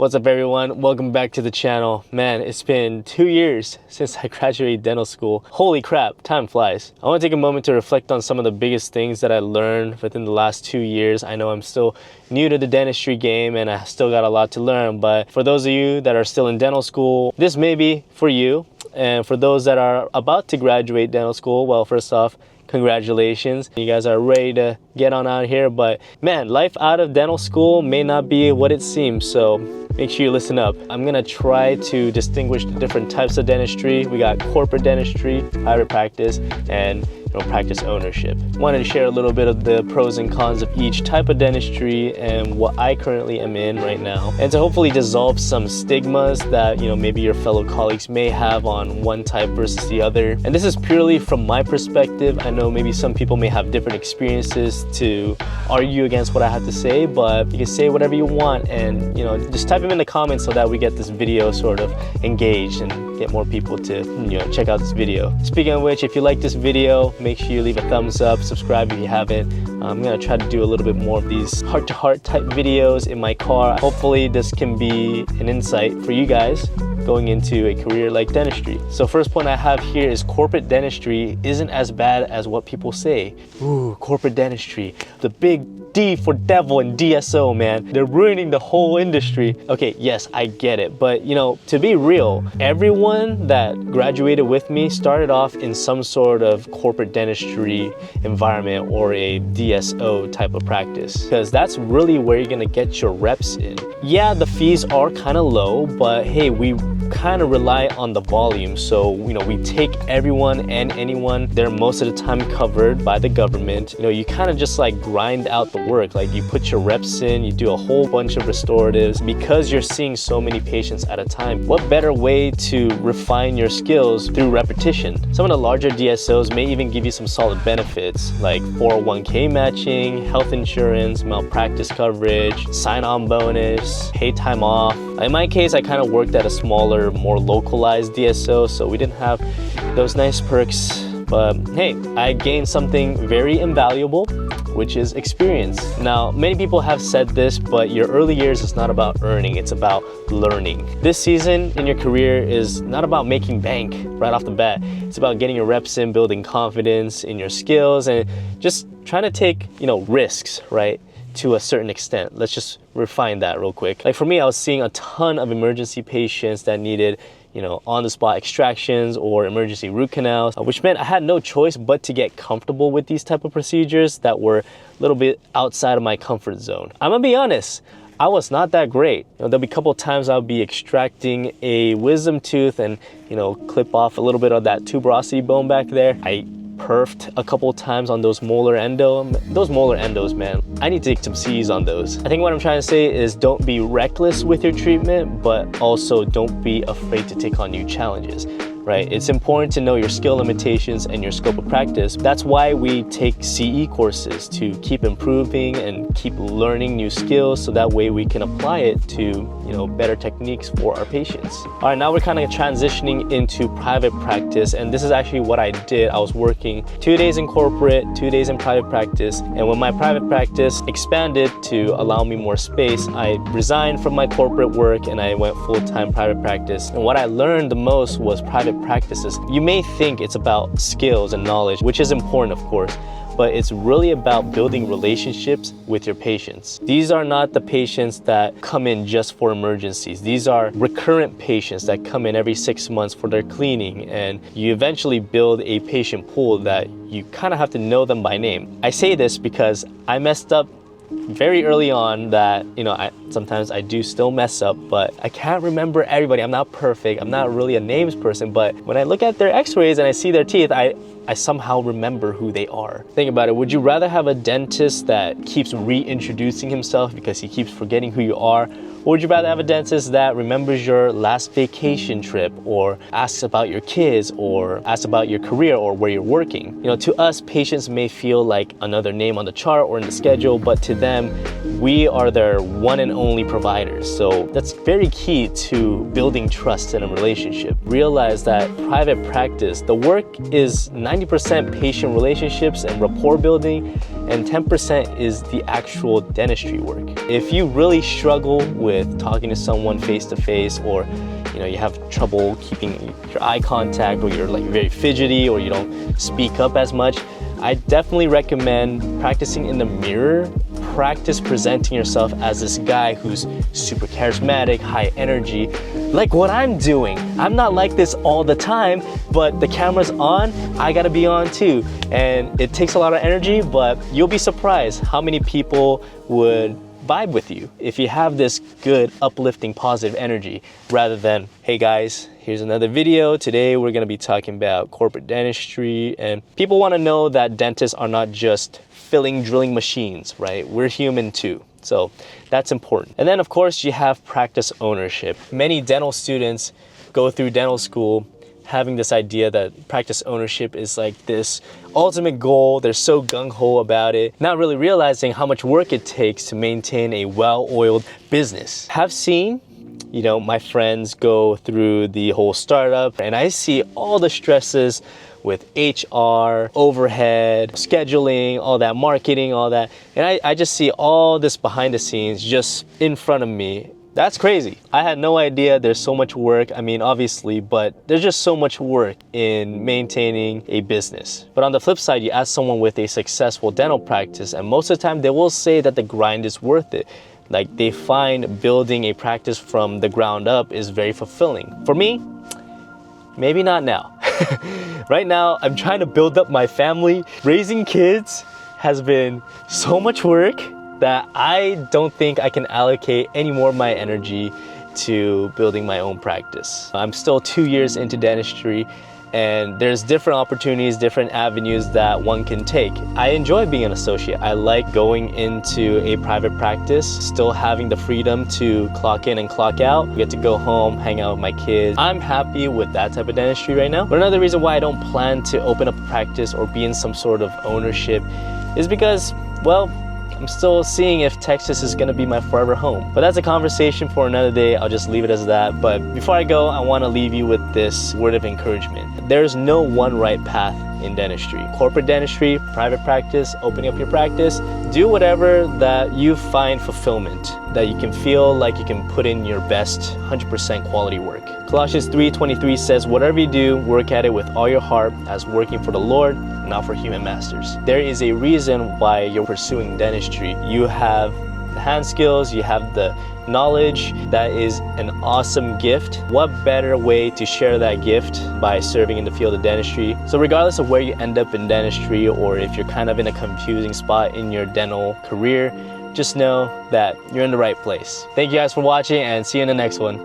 What's up everyone? Welcome back to the channel. Man, it's been 2 years since I graduated dental school. Holy crap, time flies. I want to take a moment to reflect on some of the biggest things that I learned within the last 2 years. I know I'm still new to the dentistry game and I still got a lot to learn, but for those of you that are still in dental school, this may be for you. And for those that are about to graduate dental school, well, first off, congratulations. You guys are ready to get on out here, but man, life out of dental school may not be what it seems, so make sure you listen up. I'm gonna try to distinguish the different types of dentistry. We got corporate dentistry, private practice, and practice ownership. Wanted to share a little bit of the pros and cons of each type of dentistry and what I currently am in right now, and to hopefully dissolve some stigmas that maybe your fellow colleagues may have on one type versus the other. And this is purely from my perspective. I know maybe some people may have different experiences to argue against what I have to say, but you can say whatever you want and just type them in the comments so that we get this video sort of engaged and get more people to check out this video. Speaking of which, if you like this video, make sure you leave a thumbs up, subscribe if you haven't. I'm gonna try to do a little bit more of these heart-to-heart type videos in my car. Hopefully this can be an insight for you guys going into a career like dentistry. So first point I have here is corporate dentistry isn't as bad as what people say. Ooh, corporate dentistry, the big D for devil and DSO, man. They're ruining the whole industry. Okay, yes, I get it. But to be real, everyone that graduated with me started off in some sort of corporate dentistry environment or a DSO type of practice, because that's really where you're gonna get your reps in. Yeah, the fees are kind of low, but hey, we kind of rely on the volume. So we take everyone and anyone. They're most of the time covered by the government. You kind of just like grind out the work. Like you put your reps in, you do a whole bunch of restoratives because you're seeing so many patients at a time. What better way to refine your skills through repetition? Some of the larger DSOs may even give you some solid benefits like 401k matching, health insurance, malpractice coverage, sign-on bonus, paid time off. In my case, I kind of worked at a smaller, more localized DSO, so we didn't have those nice perks. But hey, I gained something very invaluable, which is experience. Now, many people have said this, but your early years is not about earning, it's about learning. This season in your career is not about making bank right off the bat. It's about getting your reps in, building confidence in your skills, and just trying to take, risks, right? To a certain extent. Let's just refine that real quick. Like for me, I was seeing a ton of emergency patients that needed on-the-spot extractions or emergency root canals, which meant I had no choice but to get comfortable with these type of procedures that were a little bit outside of my comfort zone. I'm gonna be honest, I was not that great. There'll be a couple of times I'll be extracting a wisdom tooth and clip off a little bit of that tuberosity bone back there. I perfed a couple times on those molar endos, man. I need to take some C's on those. I think what I'm trying to say is don't be reckless with your treatment, but also don't be afraid to take on new challenges, right? It's important to know your skill limitations and your scope of practice. That's why we take CE courses, to keep improving and keep learning new skills so that way we can apply it to better techniques for our patients. All right, now we're kind of transitioning into private practice, and this is actually what I did. I was working 2 days in corporate, 2 days in private practice, and when my private practice expanded to allow me more space, I resigned from my corporate work and I went full-time private practice. And what I learned the most was private practices. You may think it's about skills and knowledge, which is important, of course, but it's really about building relationships with your patients. These are not the patients that come in just for emergencies. These are recurrent patients that come in every 6 months for their cleaning, and you eventually build a patient pool that you kind of have to know them by name. I say this because I messed up very early on that, sometimes I do still mess up, but I can't remember everybody. I'm not perfect. I'm not really a names person, but when I look at their x-rays and I see their teeth, I somehow remember who they are. Think about it. Would you rather have a dentist that keeps reintroducing himself because he keeps forgetting who you are? Or would you rather have a dentist that remembers your last vacation trip, or asks about your kids, or asks about your career or where you're working? To us, patients may feel like another name on the chart or in the schedule, but to them, we are their one and only providers. So that's very key to building trust in a relationship. Realize that private practice, the work is nice 90% patient relationships and rapport building, and 10% is the actual dentistry work. If you really struggle with talking to someone face to face, or you have trouble keeping your eye contact, or you're like very fidgety, or you don't speak up as much, I definitely recommend practicing in the mirror. Practice presenting yourself as this guy who's super charismatic, high energy, like what I'm doing. I'm not like this all the time, but the camera's on, I gotta be on too. And it takes a lot of energy, but you'll be surprised how many people would vibe with you if you have this good, uplifting, positive energy, rather than, hey guys, here's another video. Today we're gonna be talking about corporate dentistry, and people wanna know that dentists are not just filling drilling machines, right? We're human too. So that's important. And then of course you have practice ownership. Many dental students go through dental school having this idea that practice ownership is like this ultimate goal. They're so gung-ho about it, not really realizing how much work it takes to maintain a well-oiled business. Have seen, my friends go through the whole startup, and I see all the stresses with HR, overhead, scheduling, all that marketing, all that. And I just see all this behind the scenes just in front of me. That's crazy. I had no idea there's so much work. I mean, obviously, but there's just so much work in maintaining a business. But on the flip side, you ask someone with a successful dental practice, and most of the time they will say that the grind is worth it. Like, they find building a practice from the ground up is very fulfilling. For me, maybe not now. Right now, I'm trying to build up my family. Raising kids has been so much work that I don't think I can allocate any more of my energy to building my own practice. I'm still 2 years into dentistry, and there's different opportunities, different avenues that one can take. I enjoy being an associate. I like going into a private practice, still having the freedom to clock in and clock out, get to go home, hang out with my kids. I'm happy with that type of dentistry right now. But another reason why I don't plan to open up a practice or be in some sort of ownership is because, well, I'm still seeing if Texas is gonna be my forever home. But that's a conversation for another day. I'll just leave it as that. But before I go, I wanna leave you with this word of encouragement. There's no one right path in dentistry. Corporate dentistry, private practice, opening up your practice, do whatever that you find fulfillment, that you can feel like you can put in your best 100% quality work. Colossians 3:23 says, whatever you do, work at it with all your heart as working for the Lord, not for human masters. There is a reason why you're pursuing dentistry. You have the hand skills, you have the knowledge. That is an awesome gift. What better way to share that gift by serving in the field of dentistry? So regardless of where you end up in dentistry, or if you're kind of in a confusing spot in your dental career, just know that you're in the right place. Thank you guys for watching, and see you in the next one.